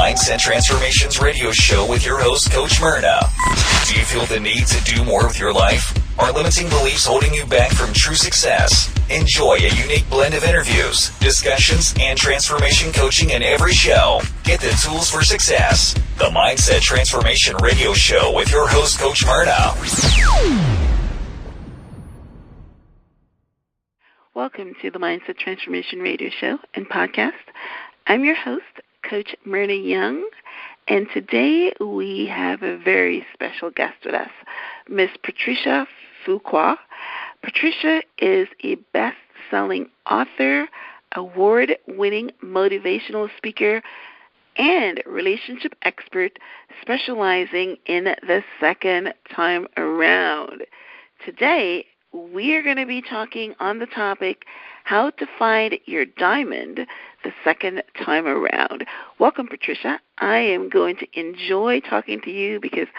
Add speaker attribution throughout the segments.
Speaker 1: Mindset Transformations Radio Show with your host, Coach Myrna. Do you feel the need to do more with your life? Are limiting beliefs holding you back from true success? Enjoy a unique blend of interviews, discussions, and transformation coaching in every show. Get the tools for success. The Mindset Transformation Radio Show with your host, Coach Myrna.
Speaker 2: Welcome to the Mindset Transformation Radio Show and podcast. I'm your host, Coach Myrna Young, and today we have a very special guest with us, Miss Patricia Fuqua. Patricia is a best-selling author, award-winning motivational speaker, and relationship expert specializing in the second time around. Today, we are going to be talking on the topic, how to find your diamond the second time around. Welcome, Patricia. I am going to enjoy talking to you because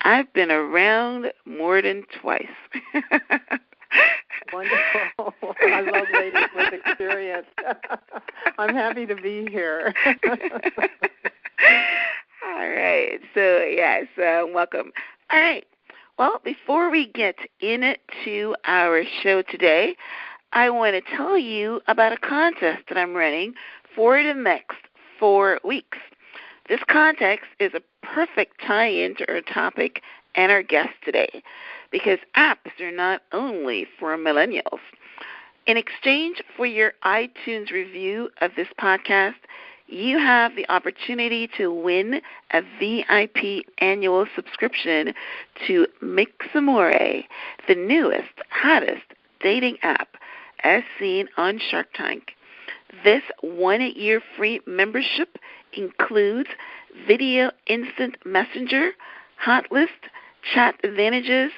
Speaker 2: I've been around more than twice.
Speaker 3: Wonderful. I love ladies with experience. I'm happy to be here.
Speaker 2: All right. So, welcome. All right. Well, before we get into our show today, I want to tell you about a contest that I'm running for the next 4 weeks. This contest is a perfect tie-in to our topic and our guest today, because apps are not only for millennials. In exchange for your iTunes review of this podcast, you have the opportunity to win a VIP annual subscription to Mixamore, the newest, hottest dating app as seen on Shark Tank. This 1-year free membership includes video instant messenger, hot list, chat advantages,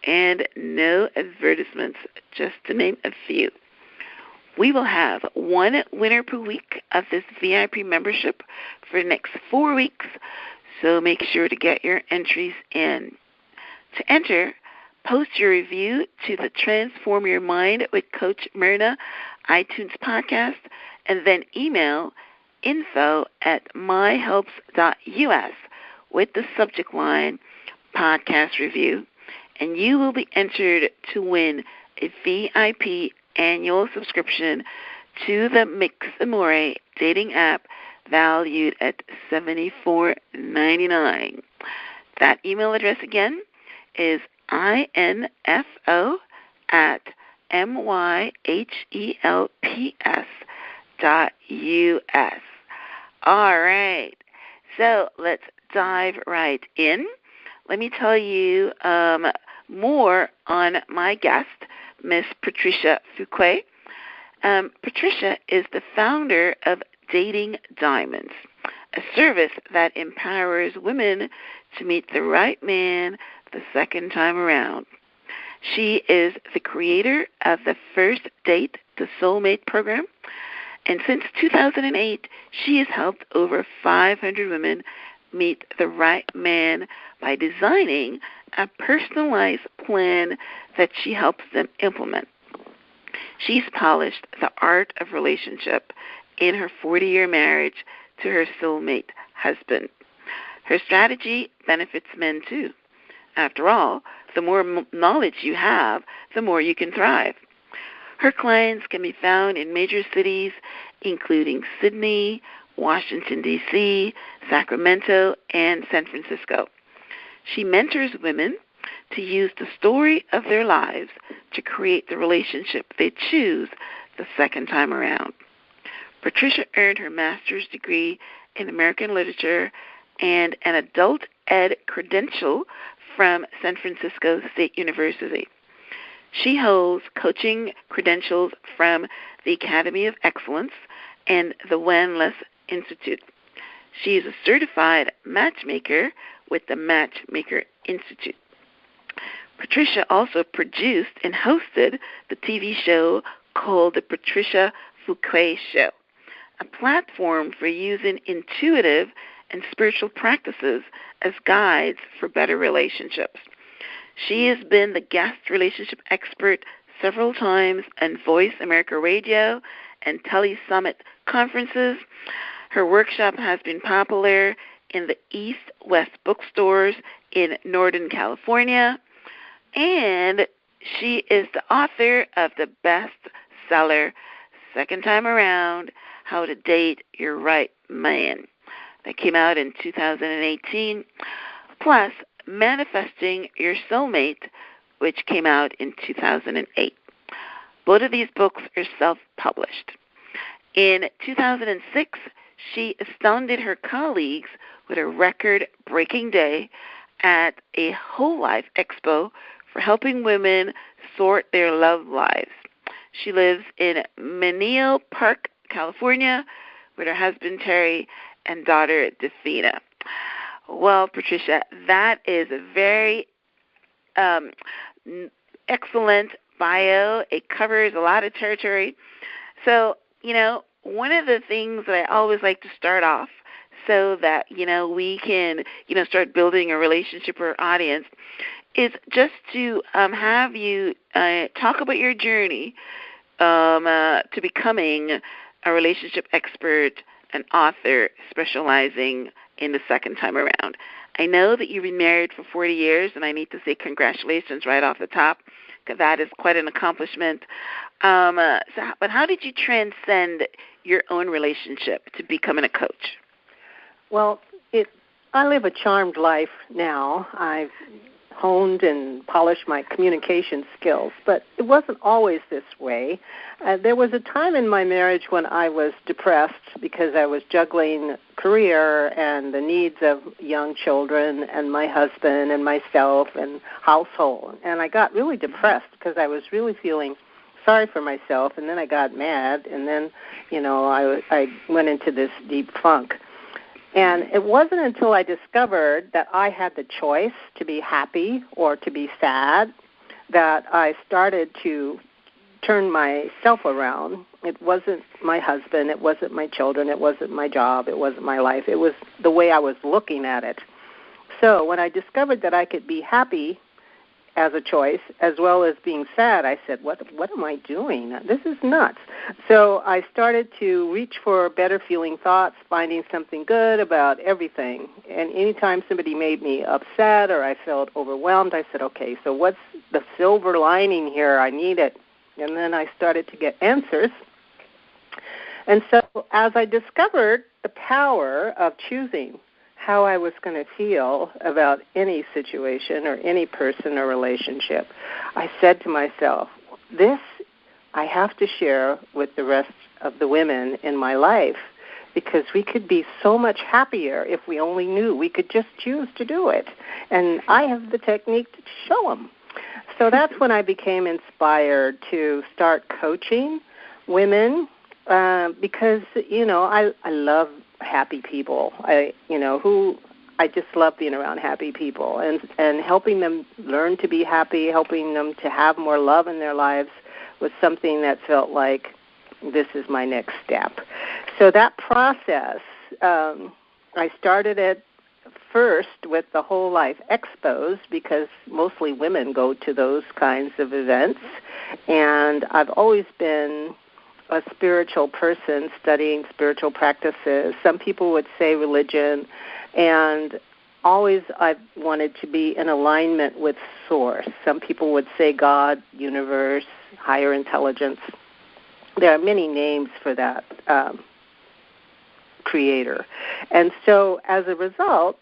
Speaker 2: and no advertisements, just to name a few. We will have one winner per week of this VIP membership for the next 4 weeks, so make sure to get your entries in. To enter, post your review to the Transform Your Mind with Coach Myrna iTunes podcast, and then email info@myhelps.us with the subject line podcast review, and you will be entered to win a VIP annual subscription to the Mixamore dating app valued at $74.99. That email address again is info@myhelps.us. All right, so let's dive right in. Let me tell you more on my guest, Miss Patricia Fuqua. Patricia is the founder of Dating Diamonds, a service that empowers women to meet the right man the second time around. She is the creator of the First Date to Soulmate program, and since 2008, she has helped over 500 women meet the right man by designing a personalized plan that she helps them implement. She's polished the art of relationship in her 40-year marriage to her soulmate husband. Her strategy benefits men too. After all, the more knowledge you have, the more you can thrive. Her clients can be found in major cities, including Sydney, Washington, D.C., Sacramento, and San Francisco. She mentors women to use the story of their lives to create the relationship they choose the second time around. Patricia earned her master's degree in American literature and an adult ed credential from San Francisco State University. She holds coaching credentials from the Academy of Excellence and the Wanless Institute. She is a certified matchmaker with the Matchmaker Institute. Patricia also produced and hosted the TV show called The Patricia Fuqua Show, a platform for using intuitive and spiritual practices as guides for better relationships. She has been the guest relationship expert several times on Voice America Radio and Tele Summit conferences. Her workshop has been popular in the East-West bookstores in Northern California, and she is the author of the bestseller, Second Time Around, How to Date Your Right Man. That came out in 2018, plus Manifesting Your Soulmate, which came out in 2008. Both of these books are self-published. In 2006, she astounded her colleagues with a record-breaking day at a Whole Life Expo for helping women sort their love lives. She lives in Menlo Park, California, with her husband Terry and daughter Defina. Well, Patricia, that is a very excellent bio. It covers a lot of territory. So, one of the things that I always like to start off so that, we can, start building a relationship with our audience is just to have you talk about your journey to becoming a relationship expert, an author specializing in the second time around. I know that you've been married for 40 years, and I need to say congratulations right off the top, because that is quite an accomplishment. But how did you transcend your own relationship to becoming a coach?
Speaker 3: Well, I live a charmed life now. I've honed and polished my communication skills, but it wasn't always this way. There was a time in my marriage when I was depressed because I was juggling career and the needs of young children and my husband and myself and household. And I got really depressed because I was really feeling sorry for myself, and then I got mad, and then, I went into this deep funk. And it wasn't until I discovered that I had the choice to be happy or to be sad that I started to turn myself around. It wasn't my husband, it wasn't my children, it wasn't my job, it wasn't my life. It was the way I was looking at it. So when I discovered that I could be happy as a choice, as well as being sad, I said, what am I doing? This is nuts. So I started to reach for better feeling thoughts, finding something good about everything. And anytime somebody made me upset or I felt overwhelmed, I said, okay, so what's the silver lining here? I need it. And then I started to get answers. And so as I discovered the power of choosing how I was going to feel about any situation or any person or relationship, I said to myself, this I have to share with the rest of the women in my life, because we could be so much happier if we only knew. We could just choose to do it. And I have the technique to show them. So that's when I became inspired to start coaching women because, I love happy people. I just love being around happy people and helping them learn to be happy, helping them to have more love in their lives was something that felt like this is my next step. So that process, I started it first with the Whole Life Expos because mostly women go to those kinds of events, and I've always been a spiritual person studying spiritual practices. Some people would say religion, and always I've wanted to be in alignment with Source. Some people would say God, universe, higher intelligence. There are many names for that creator. And so as a result,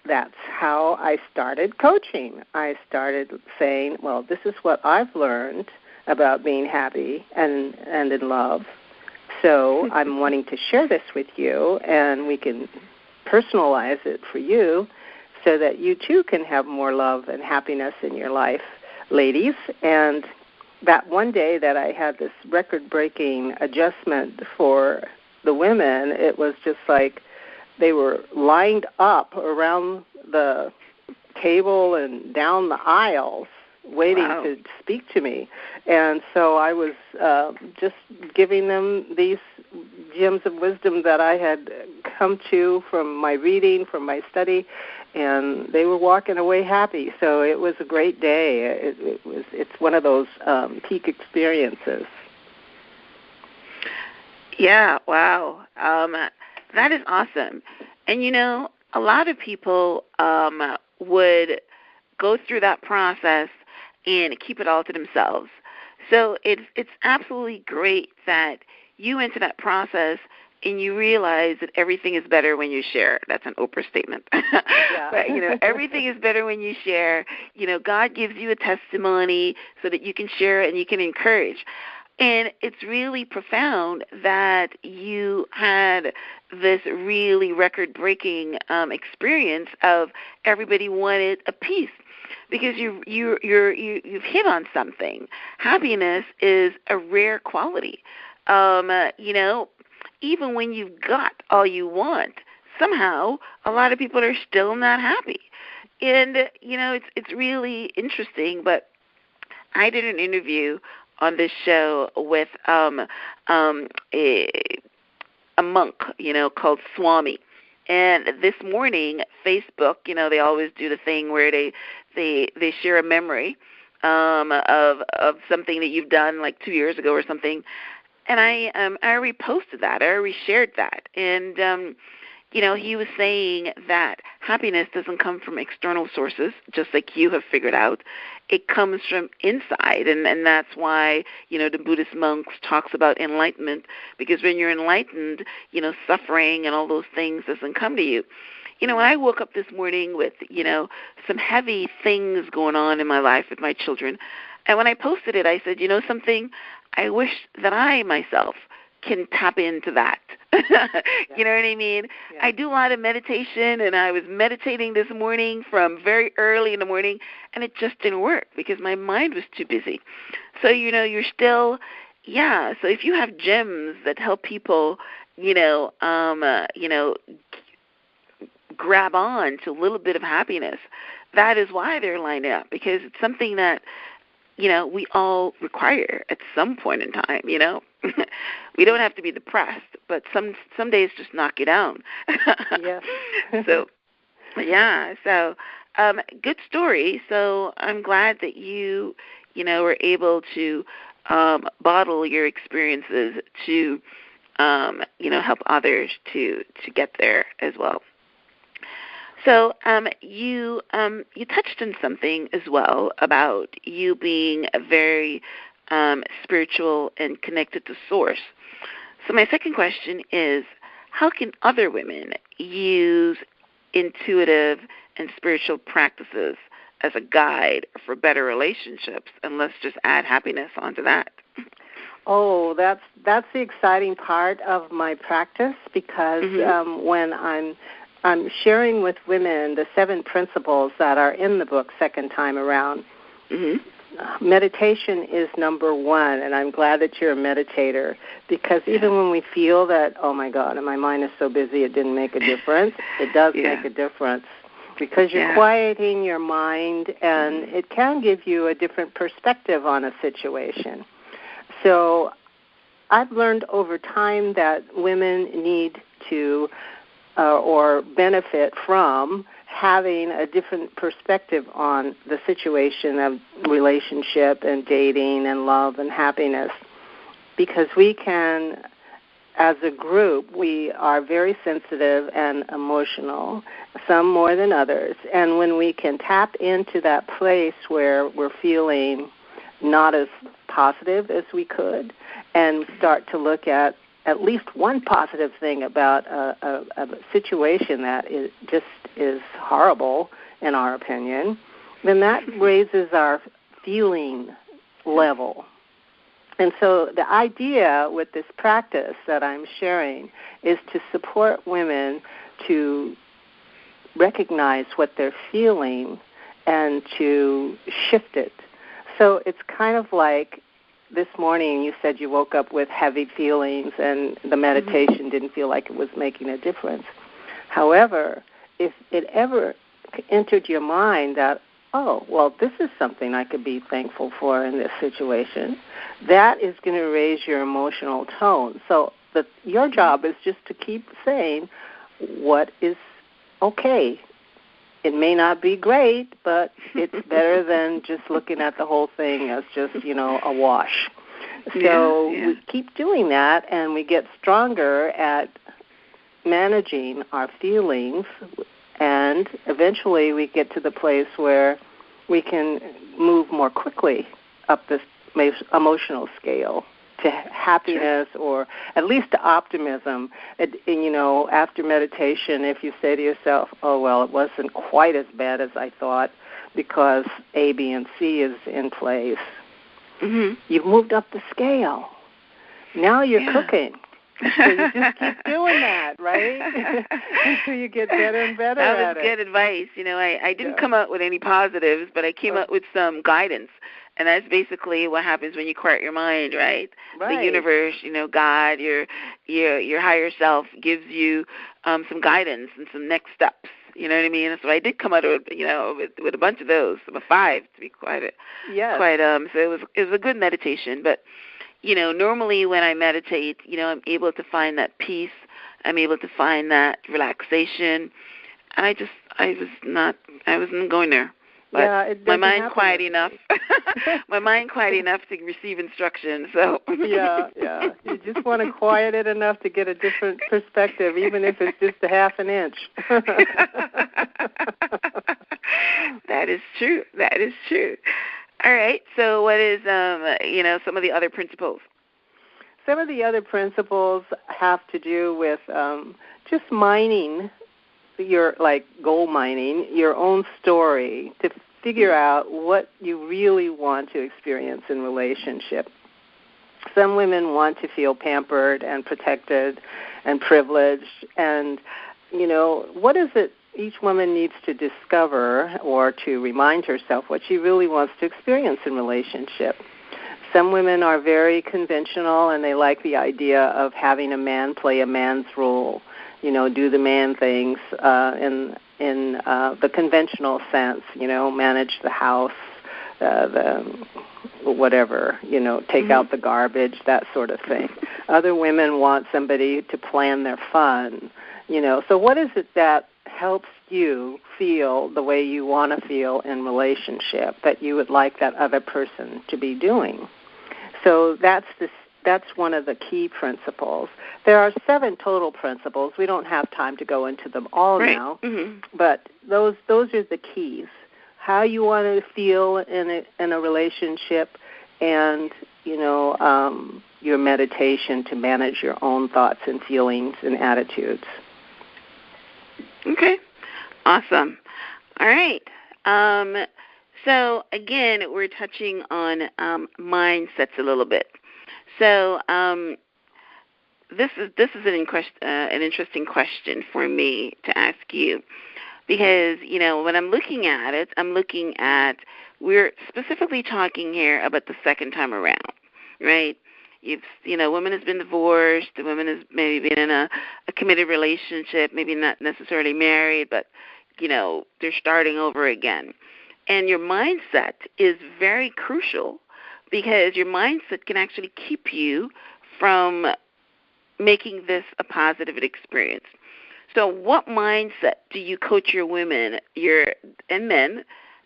Speaker 3: that's how I started coaching. I started saying, well, this is what I've learned about being happy and in love. So I'm wanting to share this with you, and we can personalize it for you so that you too can have more love and happiness in your life, ladies. And that one day that I had this record-breaking adjustment for the women, it was just like they were lined up around the table and down the aisles waiting to speak to me. And so I was just giving them these gems of wisdom that I had come to from my reading, from my study, and they were walking away happy. So it was a great day. It's one of those peak experiences.
Speaker 2: Yeah, wow. That is awesome. And, a lot of people would go through that process and keep it all to themselves. So it's absolutely great that you went through that process and you realize that everything is better when you share. That's an Oprah statement.
Speaker 3: Yeah.
Speaker 2: But, everything is better when you share. God gives you a testimony so that you can share it and you can encourage. And it's really profound that you had this really record-breaking experience of everybody wanted a piece, because you've hit on something. Happiness is a rare quality. Even when you've got all you want, somehow a lot of people are still not happy. And it's really interesting. But I did an interview on this show with a monk, called Swami. And this morning, Facebook, they always do the thing where they share a memory of something that you've done like 2 years ago or something. And I reposted that. I reshared that. And he was saying that happiness doesn't come from external sources, just like you have figured out. It comes from inside, and that's why, the Buddhist monks talks about enlightenment, because when you're enlightened, suffering and all those things doesn't come to you. When I woke up this morning with, some heavy things going on in my life with my children, and when I posted it, I said, something, I wish that I myself can tap into that. You know what I mean?
Speaker 3: Yeah.
Speaker 2: I do a lot of meditation, and I was meditating this morning from very early in the morning, and it just didn't work because my mind was too busy. So, you're still, so if you have gems that help people, grab on to a little bit of happiness, that is why they're lined up, because it's something that, we all require at some point in time, We don't have to be depressed, but some days just knock you down.
Speaker 3: Yes.
Speaker 2: So good story. So I'm glad that you, were able to bottle your experiences to, help others to get there as well. So you touched on something as well about you being a very spiritual and connected to Source. So my second question is, how can other women use intuitive and spiritual practices as a guide for better relationships? And let's just add happiness onto that.
Speaker 3: Oh, that's the exciting part of my practice, because when I'm sharing with women the 7 principles that are in the book Second Time Around. Meditation is number 1, and I'm glad that you're a meditator, because even when we feel that, oh my God, and my mind is so busy it didn't make a difference, it does make a difference, because you're quieting your mind, and it can give you a different perspective on a situation. So I've learned over time that women need to or benefit from having a different perspective on the situation of relationship and dating and love and happiness, because we can, as a group, we are very sensitive and emotional, some more than others, and when we can tap into that place where we're feeling not as positive as we could and start to look at least one positive thing about a situation that is horrible, in our opinion, then that raises our feeling level. And so the idea with this practice that I'm sharing is to support women to recognize what they're feeling and to shift it. So it's kind of like this morning you said you woke up with heavy feelings and the meditation didn't feel like it was making a difference. However, if it ever entered your mind that, oh, well, this is something I could be thankful for in this situation, that is going to raise your emotional tone. So your job is just to keep saying what is okay. It may not be great, but it's better than just looking at the whole thing as just, a wash. So we keep doing that, and we get stronger at managing our feelings, and eventually we get to the place where we can move more quickly up this emotional scale to happiness, or at least to optimism. And, after meditation, if you say to yourself, oh, well, it wasn't quite as bad as I thought because A, B, and C is in place, you've moved up the scale. Now you're cooking. So you just keep doing that, right? Until you get better and better at it.
Speaker 2: That was good advice. I didn't come up with any positives, but I came up with some guidance. And that's basically what happens when you quiet your mind, right? The universe, God, your higher self gives you some guidance and some next steps. You know what I mean? And so I did come out with, with a bunch of those, about 5 to be quite. So it was a good meditation. But normally when I meditate, I'm able to find that peace. I'm able to find that relaxation. And I wasn't going there. But my mind quiet enough. My mind quiet enough to receive instruction. So
Speaker 3: yeah. You just want to quiet it enough to get a different perspective, even if it's just a half an inch.
Speaker 2: That is true. All right. So what is some of the other principles?
Speaker 3: Some of the other principles have to do with just mining gold mining your own story to figure out what you really want to experience in relationship. Some women want to feel pampered and protected and privileged, and what is it each woman needs to discover or to remind herself what she really wants to experience in relationship. Some women are very conventional and they like the idea of having a man play a man's role, do the man things in the conventional sense, manage the house, the whatever, take out the garbage, that sort of thing. Other women want somebody to plan their fun, So what is it that helps you feel the way you want to feel in relationship that you would like that other person to be doing? So that's one of the key principles. There are 7 total principles. We don't have time to go into them all now, but those are the keys. How you want to feel in a relationship, and your meditation to manage your own thoughts and feelings and attitudes.
Speaker 2: Okay, awesome. All right. So again, we're touching on mindsets a little bit. So this is an interesting question for me to ask you, because when I'm looking at it, we're specifically talking here about the second time around, right? Woman has been divorced, the woman has maybe been in a committed relationship, maybe not necessarily married, but they're starting over again, and your mindset is very crucial, because your mindset can actually keep you from making this a positive experience. So what mindset do you coach your women and men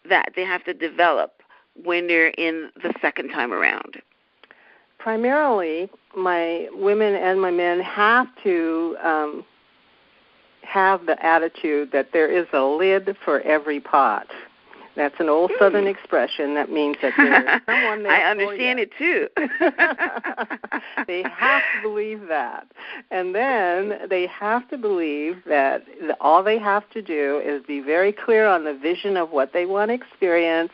Speaker 2: that they have to develop when they're in the second time around?
Speaker 3: Primarily, my women and my men have to have the attitude that there is a lid for every pot. That's an old Southern expression that means that there's someone there.
Speaker 2: I understand it too.
Speaker 3: They have to believe that. And then they have to believe that all they have to do is be very clear on the vision of what they want to experience,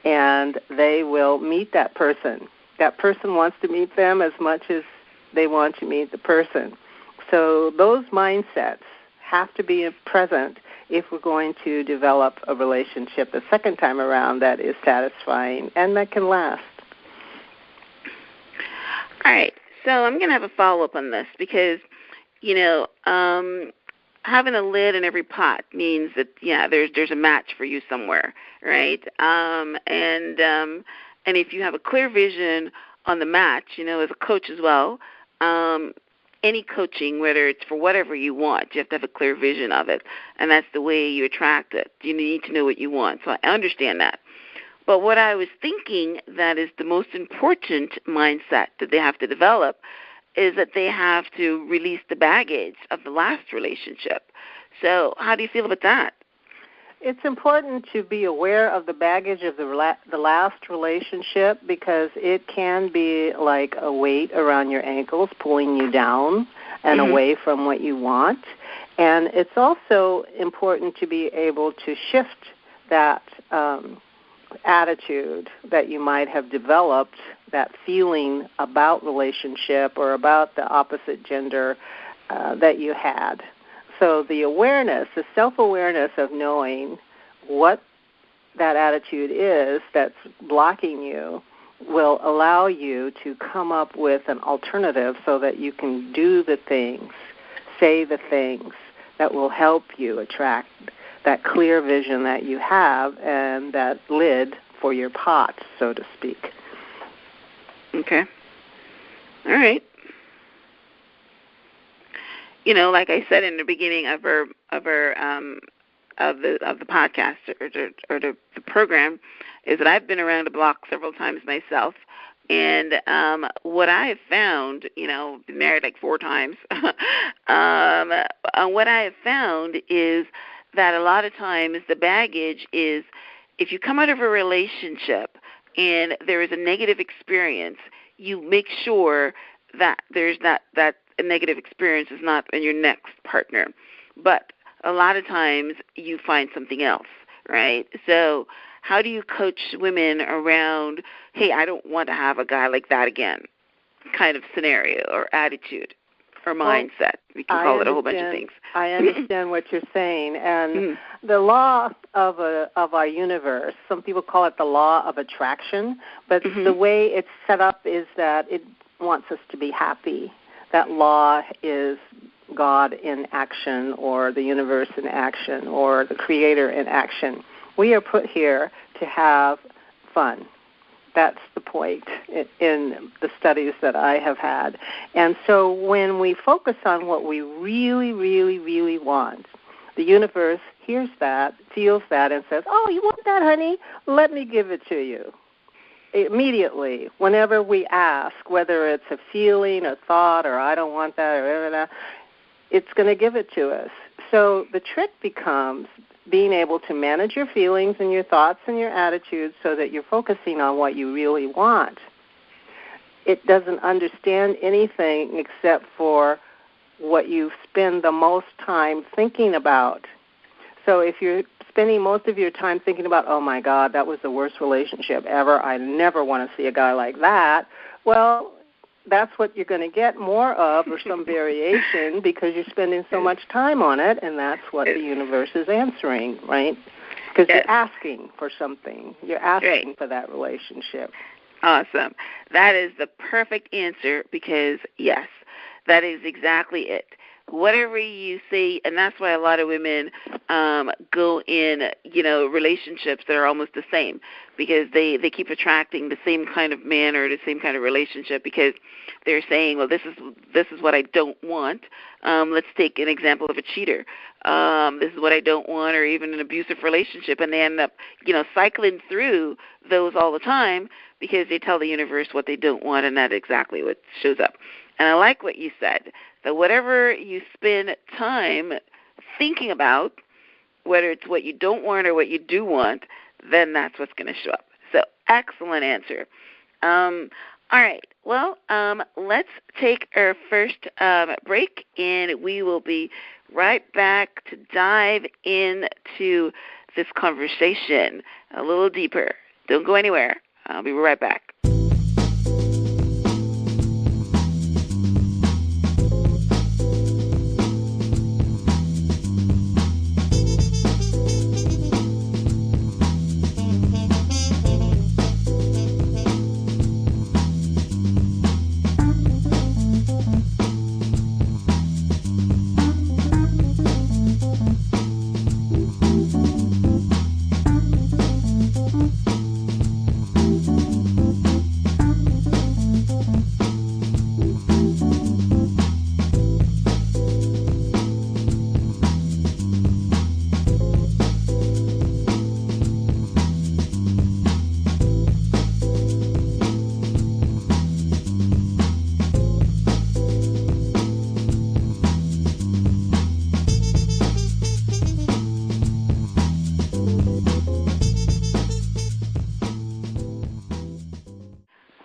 Speaker 3: and they will meet that person. That person wants to meet them as much as they want to meet the person. So those mindsets have to be present if we're going to develop a relationship the second time around that is satisfying and that can last.
Speaker 2: All right. So I'm going to have a follow-up on this, because, having a lid in every pot means that, there's a match for you somewhere, right? And if you have a clear vision on the match, as a coach as well, any coaching, whether it's for whatever you want, you have to have a clear vision of it, and that's the way you attract it. You need to know what you want, so I understand that. But what I was thinking that is the most important mindset that they have to develop is that they have to release the baggage of the last relationship. So how do you feel about that?
Speaker 3: It's important to be aware of the baggage of the last relationship, because it can be like a weight around your ankles, pulling you down and away from what you want. And it's also important to be able to shift that attitude that you might have developed, that feeling about relationship or about the opposite gender that you had. So the awareness, the self-awareness of knowing what that attitude is that's blocking you will allow you to come up with an alternative so that you can do the things, say the things that will help you attract that clear vision that you have and that lid for your pot, so to speak.
Speaker 2: Okay. All right. You know, like I said in the beginning of the podcast or the program, is that I've been around the block several times myself, and what I have found, you know, been married like 4 times. What I have found is that a lot of times the baggage is, if you come out of a relationship and there is a negative experience, you make sure that there's that a negative experience is not in your next partner. But a lot of times you find something else, right? So how do you coach women around, hey, I don't want to have a guy like that again, kind of scenario or attitude or mindset? We can call it a whole bunch of things.
Speaker 3: I understand what you're saying. And the law of our universe, some people call it the law of attraction, but the way it's set up is that it wants us to be happy. That law is God in action, or the universe in action, or the Creator in action. We are put here to have fun. That's the point in the studies that I have had. And so when we focus on what we really, really, really want, the universe hears that, feels that, and says, oh, you want that, honey? Let me give it to you. Immediately, whenever we ask, whether it's a feeling, a thought, or I don't want that, or whatever that, it's going to give it to us. So the trick becomes being able to manage your feelings and your thoughts and your attitudes so that you're focusing on what you really want. It doesn't understand anything except for what you spend the most time thinking about. So if you're spending most of your time thinking about, oh, my God, that was the worst relationship ever, I never want to see a guy like that, well, that's what you're going to get more of, or some variation, because you're spending so much time on it, and that's what the universe is answering, right? Because you're asking for something. You're asking for that relationship.
Speaker 2: Awesome. That is the perfect answer, because, yes, that is exactly it. Whatever you say, and that's why a lot of women go in, you know, relationships that are almost the same, because they keep attracting the same kind of man or the same kind of relationship, because they're saying, well, this is what I don't want. Let's take an example of a cheater. This is what I don't want, or even an abusive relationship, and they end up, you know, cycling through those all the time because they tell the universe what they don't want, and that's exactly what shows up. And I like what you said. So whatever you spend time thinking about, whether it's what you don't want or what you do want, then that's what's going to show up. So excellent answer. All right. Well, let's take our first break, and we will be right back to dive into this conversation a little deeper. Don't go anywhere. I'll be right back.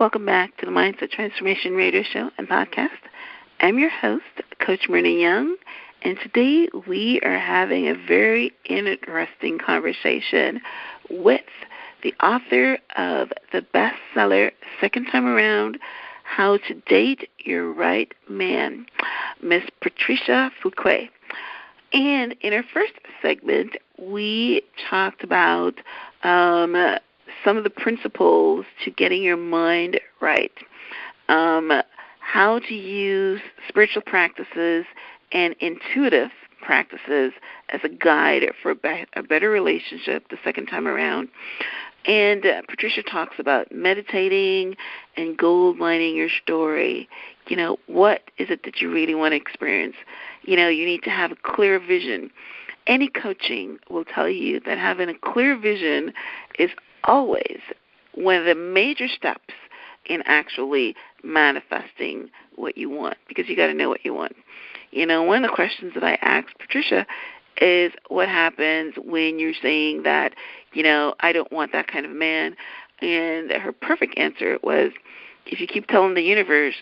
Speaker 2: Welcome back to the Mindset Transformation Radio Show and Podcast. I'm your host, Coach Myrna Young, and today we are having a very interesting conversation with the author of the bestseller, Second Time Around, How to Date Your Right Man, Miss Patricia Fuqua. And in our first segment, we talked about some of the principles to getting your mind right, how to use spiritual practices and intuitive practices as a guide for a better relationship the second time around. And Patricia talks about meditating and gold lining your story. You know, what is it that you really want to experience? You know, you need to have a clear vision. Any coaching will tell you that having a clear vision is always one of the major steps in actually manifesting what you want, because you got to know what you want. You know, one of the questions that I asked Patricia is what happens when you're saying that, you know, I don't want that kind of man. And her perfect answer was, if you keep telling the universe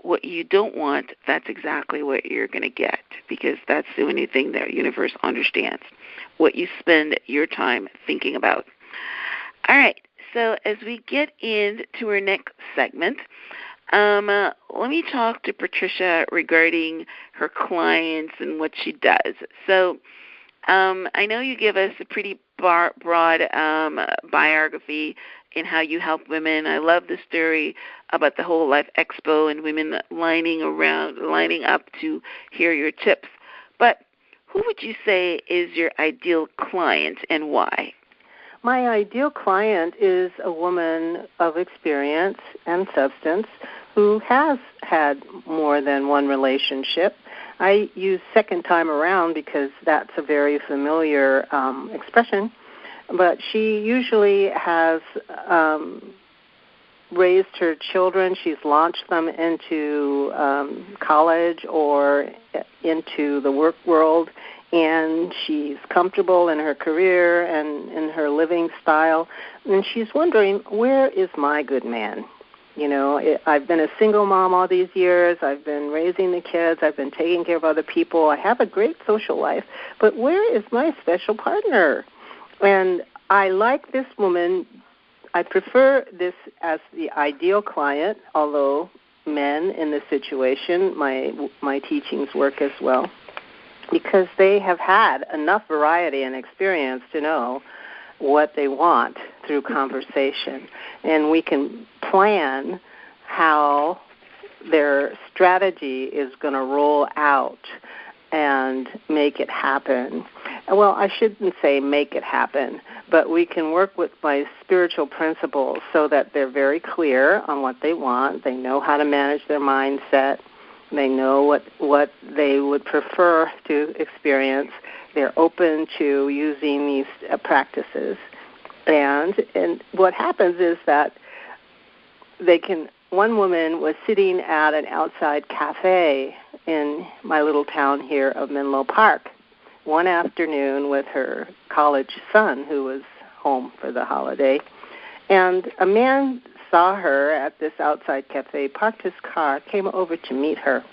Speaker 2: what you don't want, that's exactly what you're going to get, because that's the only thing that the universe understands, what you spend your time thinking about. All right, so as we get into our next segment, let me talk to Patricia regarding her clients and what she does. So I know you give us a pretty broad biography in how you help women. I love the story about the Whole Life Expo and women lining up to hear your tips. But who would you say is your ideal client and why?
Speaker 3: My ideal client is a woman of experience and substance who has had more than one relationship. I use second time around because that's a very familiar expression, but she usually has raised her children. She's launched them into college or into the work world, and she's comfortable in her career and in her living style, and she's wondering, where is my good man? You know, I've been a single mom all these years. I've been raising the kids. I've been taking care of other people. I have a great social life, but where is my special partner? And I like this woman. I prefer this as the ideal client, although men in this situation, my teachings work as well, because they have had enough variety and experience to know what they want through conversation. And we can plan how their strategy is going to roll out and make it happen. Well, I shouldn't say make it happen, but we can work with my spiritual principles so that they're very clear on what they want. They know how to manage their mindset. They know what they would prefer to experience. They're open to using these practices. And what happens is that one woman was sitting at an outside cafe in my little town here of Menlo Park one afternoon with her college son who was home for the holiday. And a man saw her at this outside cafe, parked his car, came over to meet her.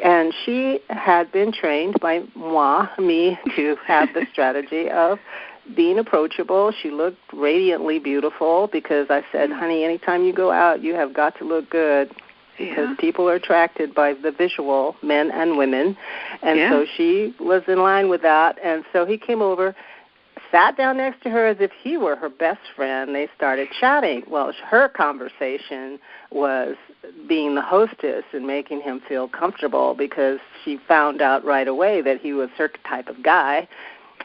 Speaker 3: And she had been trained by me, to have the strategy of being approachable. She looked radiantly beautiful because I said, honey, anytime you go out, you have got to look good because people are attracted by the visual, men and women. And so she was in line with that. And so he came over, sat down next to her as if he were her best friend. They started chatting. Well, her conversation was being the hostess and making him feel comfortable because she found out right away that he was her type of guy.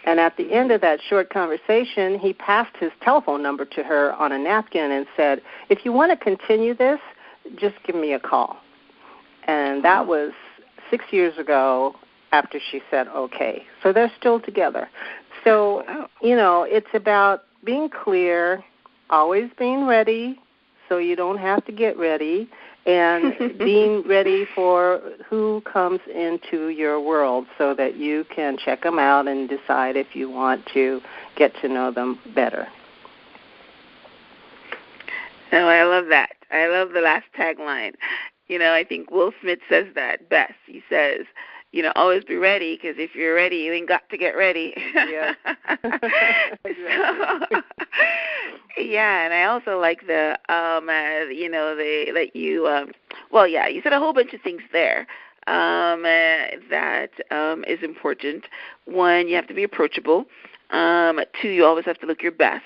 Speaker 3: And at the end of that short conversation, he passed his telephone number to her on a napkin and said, if you want to continue this, just give me a call. And that was 6 years ago after she said okay. So they're still together. So, you know, it's about being clear, always being ready so you don't have to get ready, and being ready for who comes into your world so that you can check them out and decide if you want to get to know them better.
Speaker 2: Oh, I love that. I love the last tagline. I think Will Smith says that best. He says, always be ready, because if you're ready, you ain't got to get ready.
Speaker 3: Yeah. Exactly.
Speaker 2: Yeah, and I also like they let you, you said a whole bunch of things there that is important. One, you have to be approachable. Two, you always have to look your best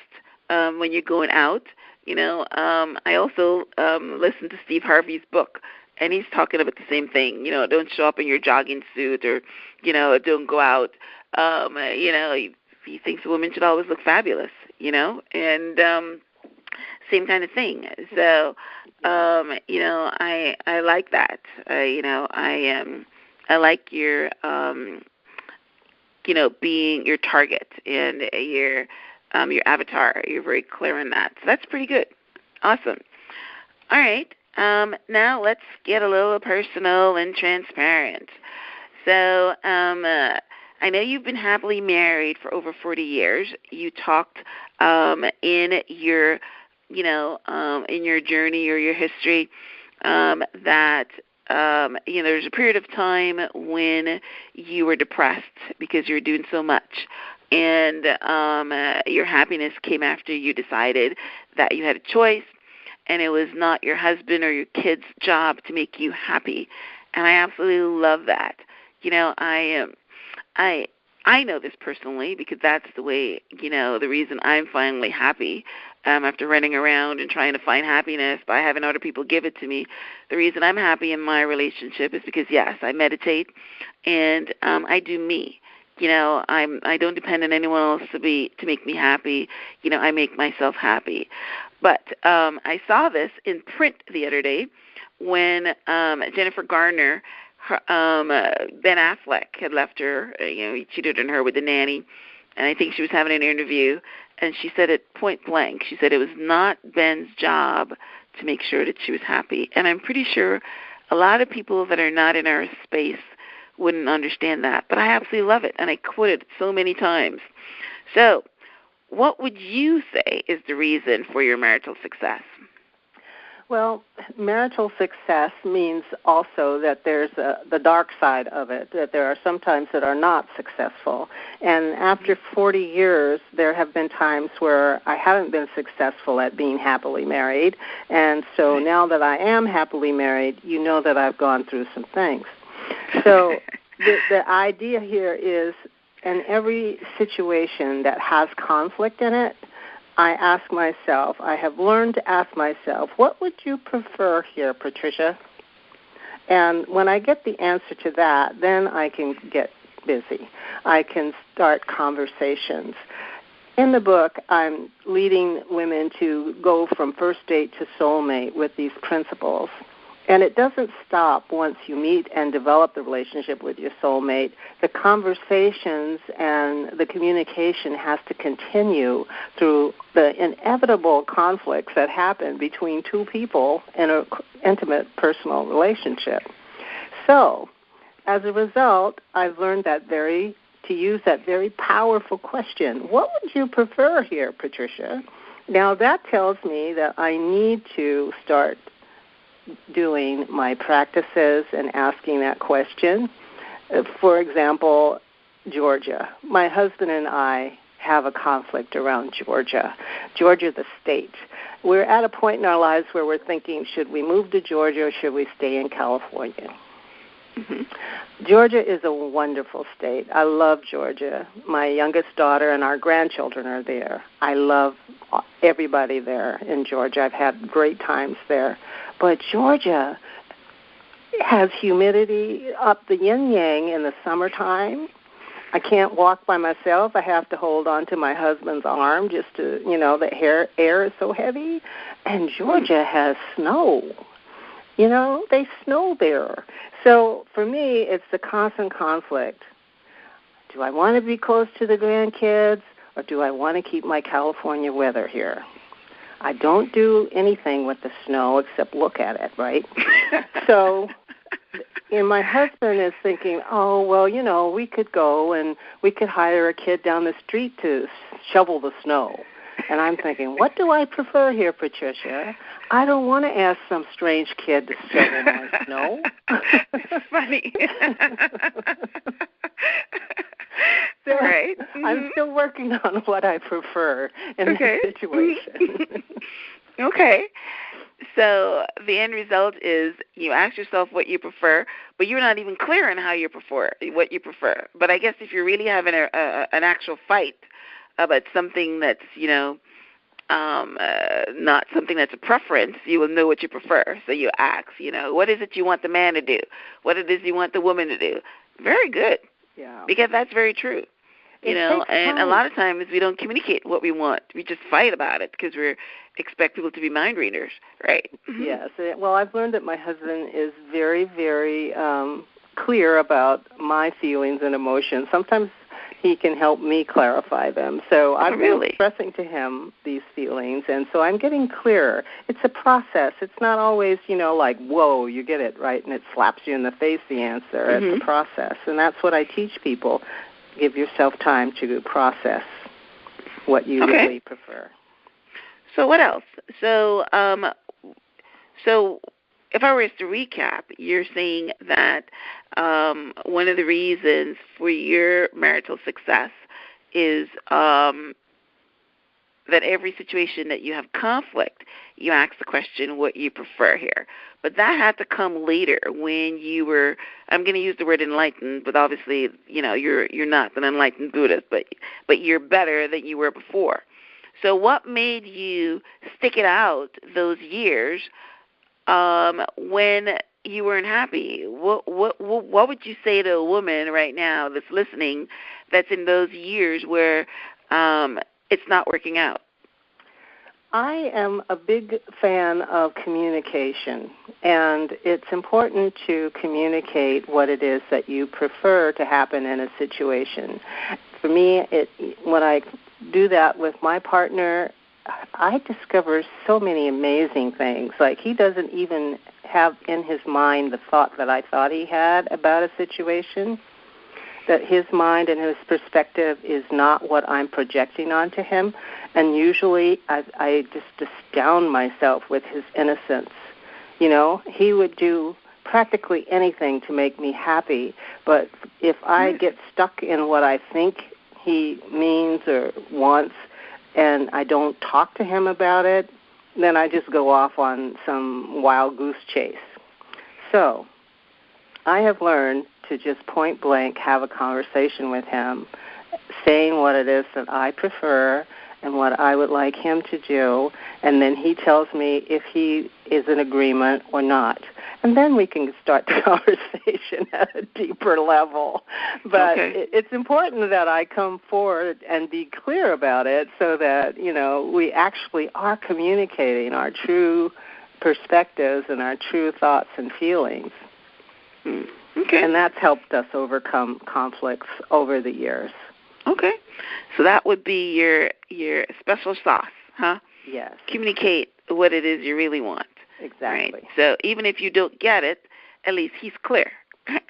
Speaker 2: when you're going out. I also listened to Steve Harvey's book, and he's talking about the same thing. Don't show up in your jogging suit, or, don't go out. He thinks a woman should always look fabulous, and same kind of thing. So, I like that. I like your, being your target and your avatar. You're very clear on that. So that's pretty good. Awesome. All right. Now let's get a little personal and transparent. So I know you've been happily married for over 40 years. You talked in your, in your journey or your history that there's a period of time when you were depressed because you were doing so much. And your happiness came after you decided that you had a choice, and it was not your husband or your kids' job to make you happy. And I absolutely love that. I know this personally, because that's the way, the reason I'm finally happy after running around and trying to find happiness by having other people give it to me. The reason I'm happy in my relationship is because, yes, I meditate and I do me. I don't depend on anyone else to make me happy. I make myself happy. But I saw this in print the other day when Jennifer Garner, Ben Affleck had left her. He cheated on her with the nanny, and I think she was having an interview, and she said it point blank. She said it was not Ben's job to make sure that she was happy. And I'm pretty sure a lot of people that are not in our space wouldn't understand that, but I absolutely love it, and I quote it so many times. So, what would you say is the reason for your marital success?
Speaker 3: Well, marital success means also that there's the dark side of it, that there are some times that are not successful. And after 40 years, there have been times where I haven't been successful at being happily married. And so now that I am happily married, you know that I've gone through some things. So the idea here is, in every situation that has conflict in it, I have learned to ask myself, what would you prefer here, Patricia? And when I get the answer to that, then I can get busy. I can start conversations. In the book, I'm leading women to go from first date to soulmate with these principles. And it doesn't stop once you meet and develop the relationship with your soulmate. The conversations and the communication has to continue through the inevitable conflicts that happen between two people in an intimate personal relationship. So, as a result, I've learned to use that very powerful question, what would you prefer here, Patricia? Now, that tells me that I need to start doing my practices and asking that question. For example, Georgia. My husband and I have a conflict around Georgia the state. We're at a point in our lives where we're thinking, should we move to Georgia or should we stay in California? Mm-hmm. Georgia is a wonderful state. I love Georgia. My youngest daughter and our grandchildren are there. I love everybody there in Georgia. I've had great times there. But Georgia has humidity up the yin-yang in the summertime. I can't walk by myself. I have to hold on to my husband's arm just to, the air is so heavy. And Georgia has snow. They snow there. So for me, it's the constant conflict. Do I want to be close to the grandkids, or do I want to keep my California weather here? I don't do anything with the snow except look at it, right? So, and my husband is thinking, oh, well, we could go and we could hire a kid down the street to shovel the snow. And I'm thinking, what do I prefer here, Patricia? I don't want to ask some strange kid to shovel my snow.
Speaker 2: It's funny.
Speaker 3: So
Speaker 2: right.
Speaker 3: I'm still working on what I prefer in this situation.
Speaker 2: Okay. So the end result is you ask yourself what you prefer, but you're not even clear on how you prefer what you prefer. But I guess if you're really having an actual fight about something that's not something that's a preference, you will know what you prefer. So you ask, what is it you want the man to do? What it is you want the woman to do? Very good.
Speaker 3: Yeah.
Speaker 2: Because that's very true. And a lot of times we don't communicate what we want. We just fight about it because we expect people to be mind readers, right?
Speaker 3: Yes. Well, I've learned that my husband is very, very clear about my feelings and emotions. Sometimes he can help me clarify them. So I'm really expressing to him these feelings, and so I'm getting clearer. It's a process. It's not always, like, whoa, you get it right, and it slaps you in the face, the answer. It's a process, and that's what I teach people. Give yourself time to process what you really prefer.
Speaker 2: So what else? So if I were to recap, you're saying that one of the reasons for your marital success is that every situation that you have conflict, you ask the question, what you prefer here. But that had to come later when you were, I'm going to use the word enlightened, but obviously, you're not an enlightened Buddhist, but you're better than you were before. So what made you stick it out those years when you weren't happy? What would you say to a woman right now that's listening that's in those years where it's not working out?
Speaker 3: I am a big fan of communication, and it's important to communicate what it is that you prefer to happen in a situation. For me, when I do that with my partner, I discover so many amazing things. Like, he doesn't even have in his mind the thought that I thought he had about a situation, that his mind and his perspective is not what I'm projecting onto him. And usually I just astound myself with his innocence. He would do practically anything to make me happy, but if I get stuck in what I think he means or wants and I don't talk to him about it, then I just go off on some wild goose chase. So I have learned to just point blank have a conversation with him, saying what it is that I prefer and what I would like him to do, and then he tells me if he is in agreement or not. And then we can start the conversation at a deeper level. But it's important that I come forward and be clear about it so that, we actually are communicating our true perspectives and our true thoughts and feelings.
Speaker 2: Okay.
Speaker 3: And that's helped us overcome conflicts over the years.
Speaker 2: Okay. So that would be your special sauce, huh?
Speaker 3: Yes.
Speaker 2: Communicate what it is you really want.
Speaker 3: Exactly.
Speaker 2: Right? So even if you don't get it, at least he's clear.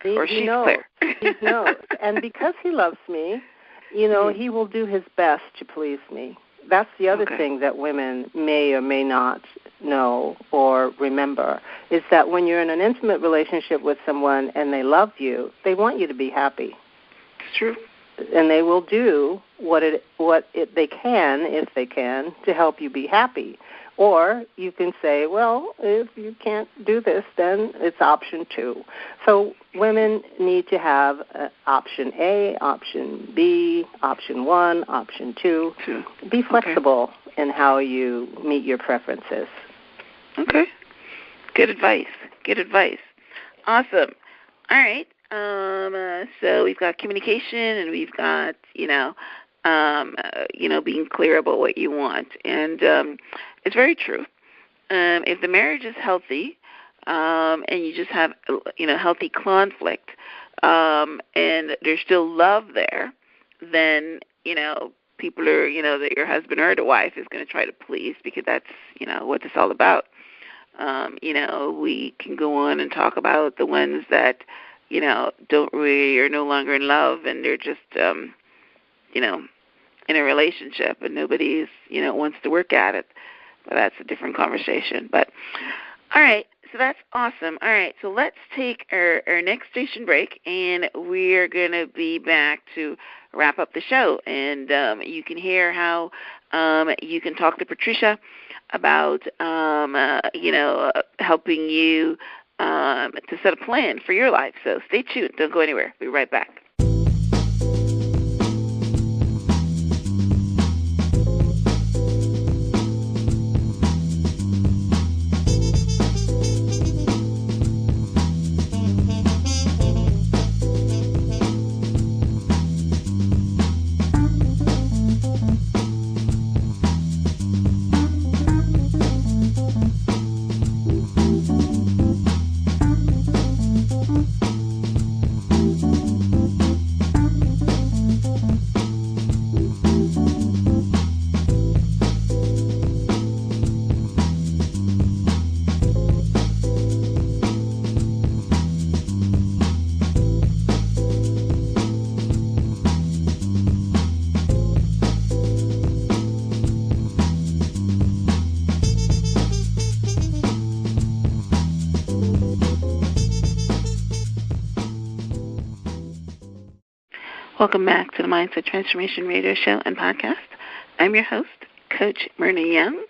Speaker 2: Or she's clear.
Speaker 3: He knows. And because he loves me, he will do his best to please me. That's the other thing that women may or may not know or remember, is that when you're in an intimate relationship with someone and they love you, they want you to be happy.
Speaker 2: It's true.
Speaker 3: And they will do what they can, if they can, to help you be happy. Or you can say, well, if you can't do this, then it's option 2. So women need to have option A, option B, option 1, option 2. Be flexible in how you meet your preferences.
Speaker 2: Okay. Good advice. Awesome. All right. So we've got communication, and we've got, being clear about what you want. And it's very true. If the marriage is healthy, and you just have, healthy conflict, and there's still love there, then, people are, that your husband or the wife is going to try to please, because that's, what it's all about. We can go on and talk about the ones that, don't really, are no longer in love, and they're just, in a relationship and nobody's, wants to work at it. But that's a different conversation. But, all right, so that's awesome. All right, so let's take our next station break, and we're going to be back to wrap up the show. And you can hear how you can talk to Patricia about, helping you to set a plan for your life. So stay tuned. Don't go anywhere. We'll be right back. Welcome back to the Mindset Transformation Radio Show and Podcast. I'm your host, Coach Myrna Young,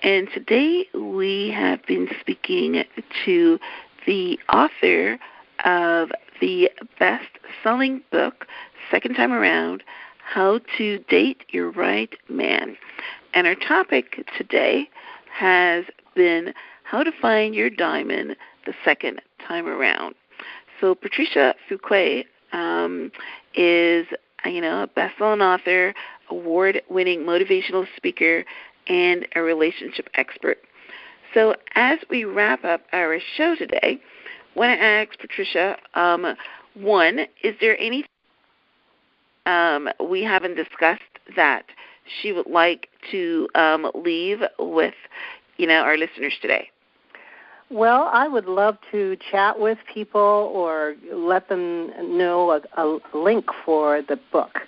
Speaker 2: and today we have been speaking to the author of the best-selling book, Second Time Around, How to Date Your Right Man. And our topic today has been how to find your diamond the second time around. So Patricia Fuqua is, a best-selling author, award-winning motivational speaker, and a relationship expert. So as we wrap up our show today, I want to ask Patricia, one, is there anything we haven't discussed that she would like to leave with, our listeners today?
Speaker 3: Well, I would love to chat with people or let them know a link for the book.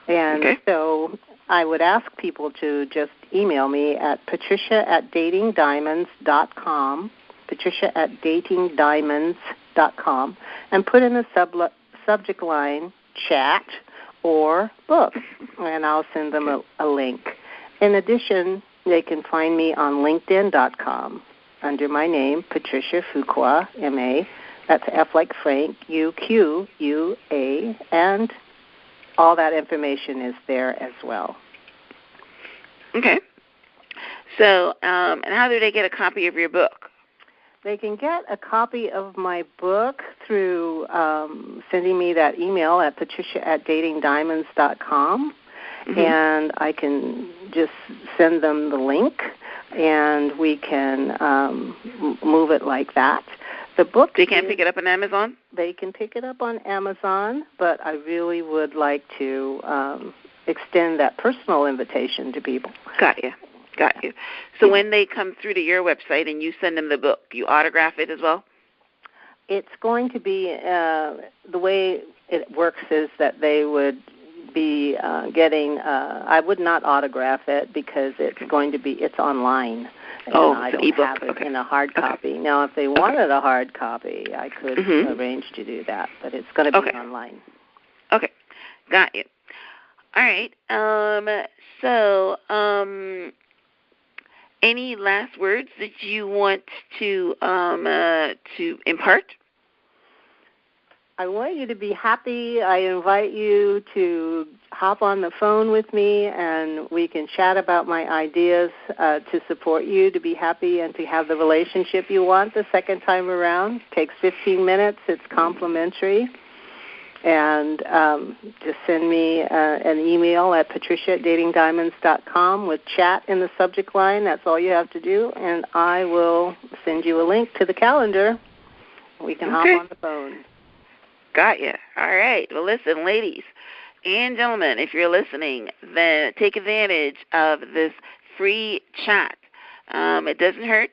Speaker 3: And so I would ask people to just email me at patricia@datingdiamonds.com, patricia@datingdiamonds.com, and put in the subject line chat or book, and I'll send them a link. In addition, they can find me on LinkedIn.com. under my name, Patricia Fuqua, M.A. That's F like Frank, U-Q-U-A, and all that information is there as well.
Speaker 2: Okay. So, and how do they get a copy of your book?
Speaker 3: They can get a copy of my book through sending me that email at patricia@datingdiamonds.com, and I can just send them the link, and we can move it like that. The book.
Speaker 2: They can't pick it up on Amazon?
Speaker 3: They can pick it up on Amazon, but I really would like to extend that personal invitation to people.
Speaker 2: Got you. So when they come through to your website and you send them the book, you autograph it as well?
Speaker 3: It's going to be, the way it works is that they would be getting, I would not autograph it because it's going to be, it's online. And I don't have it in a hard copy. Now, if they wanted a hard copy, I could arrange to do that, but it's going to be online.
Speaker 2: Okay, got you. All right. So, any last words that you want to impart?
Speaker 3: I want you to be happy. I invite you to hop on the phone with me, and we can chat about my ideas to support you to be happy and to have the relationship you want the second time around. It takes 15 minutes. It's complimentary. And just send me an email at patricia@datingdiamonds.com with chat in the subject line. That's all you have to do, and I will send you a link to the calendar. We can hop on the phone.
Speaker 2: Got you. All right. Well, listen, ladies and gentlemen, if you're listening, then take advantage of this free chat. It doesn't hurt.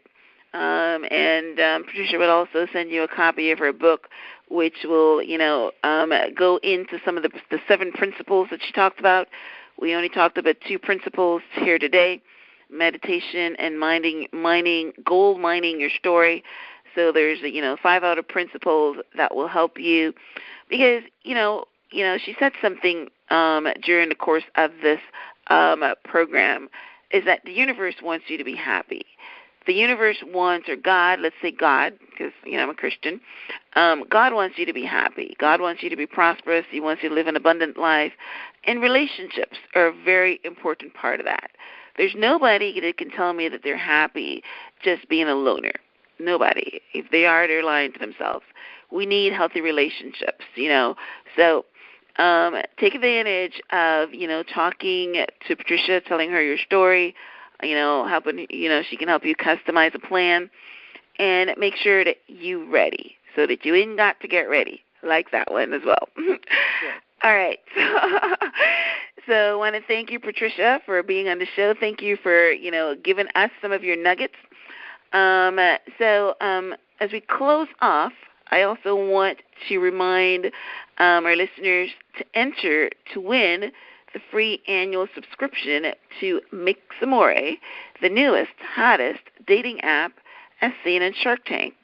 Speaker 2: And Patricia would also send you a copy of her book, which will, go into some of the 7 principles that she talked about, We only talked about 2 principles here today, meditation and gold mining your story. So there's 5 other principles that will help you, because she said something during the course of this program, is that the universe wants you to be happy. The universe wants, or God, let's say God, because I'm a Christian. God wants you to be happy. God wants you to be prosperous. He wants you to live an abundant life, and relationships are a very important part of that. There's nobody that can tell me that they're happy just being a loner. Nobody. If they are, they're lying to themselves. We need healthy relationships, So take advantage of, talking to Patricia, telling her your story, helping, she can help you customize a plan, and make sure that you're ready so that you ain't got to get ready. I like that one as well. Yeah. All right. So I want to thank you, Patricia, for being on the show. Thank you for, giving us some of your nuggets. So as we close off, I also want to remind our listeners to enter to win the free annual subscription to Mixamore, the newest, hottest dating app as seen in Shark Tank.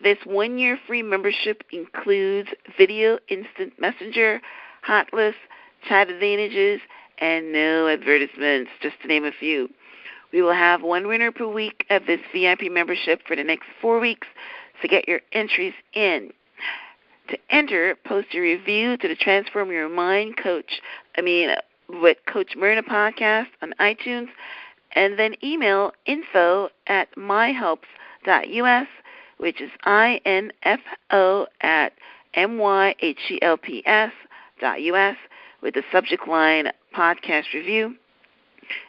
Speaker 2: This 1-year free membership includes video instant messenger, hot lists, chat advantages, and no advertisements, just to name a few. We will have 1 winner per week of this VIP membership for the next 4 weeks, so get your entries in. To enter, post your review to the Transform Your Mind with Coach Myrna podcast on iTunes, and then email info@myhelps.us, which is info@myhelps.us, with the subject line podcast review,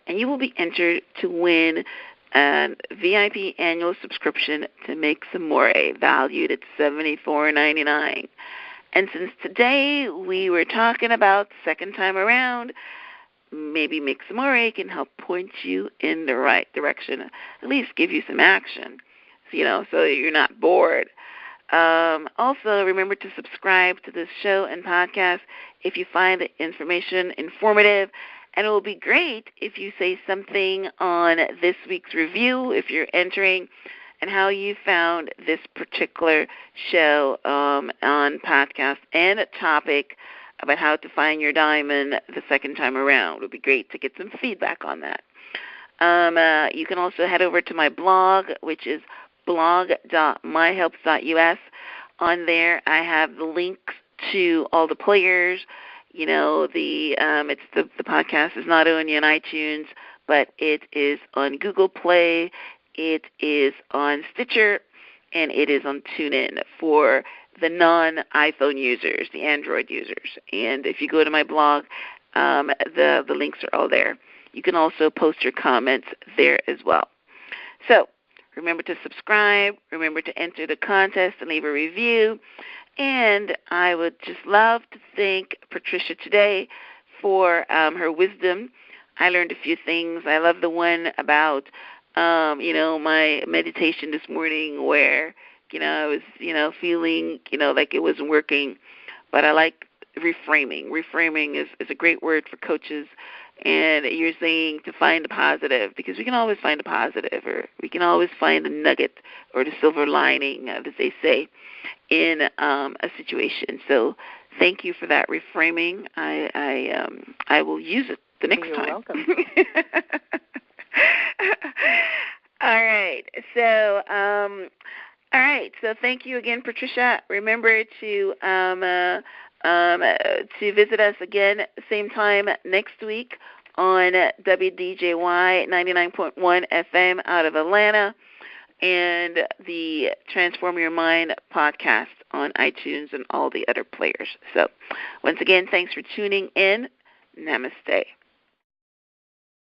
Speaker 2: and you will be entered to win a VIP annual subscription to Mixamore, valued at $74.99. And since today we were talking about second time around, maybe Mixamore can help point you in the right direction, at least give you some action, so you're not bored. Also, remember to subscribe to this show and podcast if you find the information informative. And it will be great if you say something on this week's review, if you're entering, and how you found this particular show on podcast, and a topic about how to find your diamond the second time around. It would be great to get some feedback on that. You can also head over to my blog, which is blog.myhelps.us. On there, I have the links to all the players. The podcast is not only on iTunes, but it is on Google Play, it is on Stitcher, and it is on TuneIn for the non-iPhone users, the Android users. And if you go to my blog, the links are all there. You can also post your comments there as well. So remember to subscribe, remember to enter the contest and leave a review. And I would just love to thank Patricia today for her wisdom. I learned a few things. I love the one about, my meditation this morning where, I was, feeling, like it wasn't working. But I like reframing. Reframing is a great word for coaches. And you're saying to find the positive, because we can always find a positive, or we can always find the nugget or the silver lining, as they say, in a situation. So thank you for that reframing. I will use it the next time.
Speaker 3: You're welcome.
Speaker 2: All right. So thank you again, Patricia. Remember to visit us again same time next week on WDJY 99.1 FM out of Atlanta, and the Transform Your Mind podcast on iTunes and all the other players. So once again, thanks for tuning in. Namaste.